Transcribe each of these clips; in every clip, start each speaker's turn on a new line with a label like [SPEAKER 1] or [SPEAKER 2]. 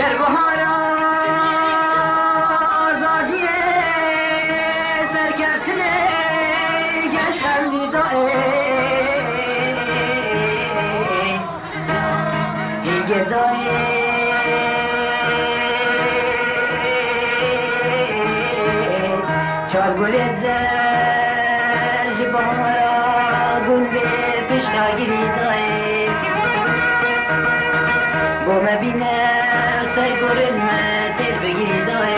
[SPEAKER 1] گر بهارا آزادی سرگرتنه گشتر میدائه این گدایه چار گل در جبارا گنده پشتاگیری دائه بوم بینه سر گرم تر بگیری دائه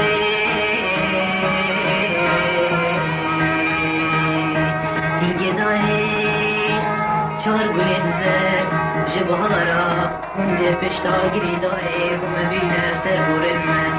[SPEAKER 1] دیگه دائه چار گل در جبارا گنده پشتاگیری دائه بوم بینه سر گرم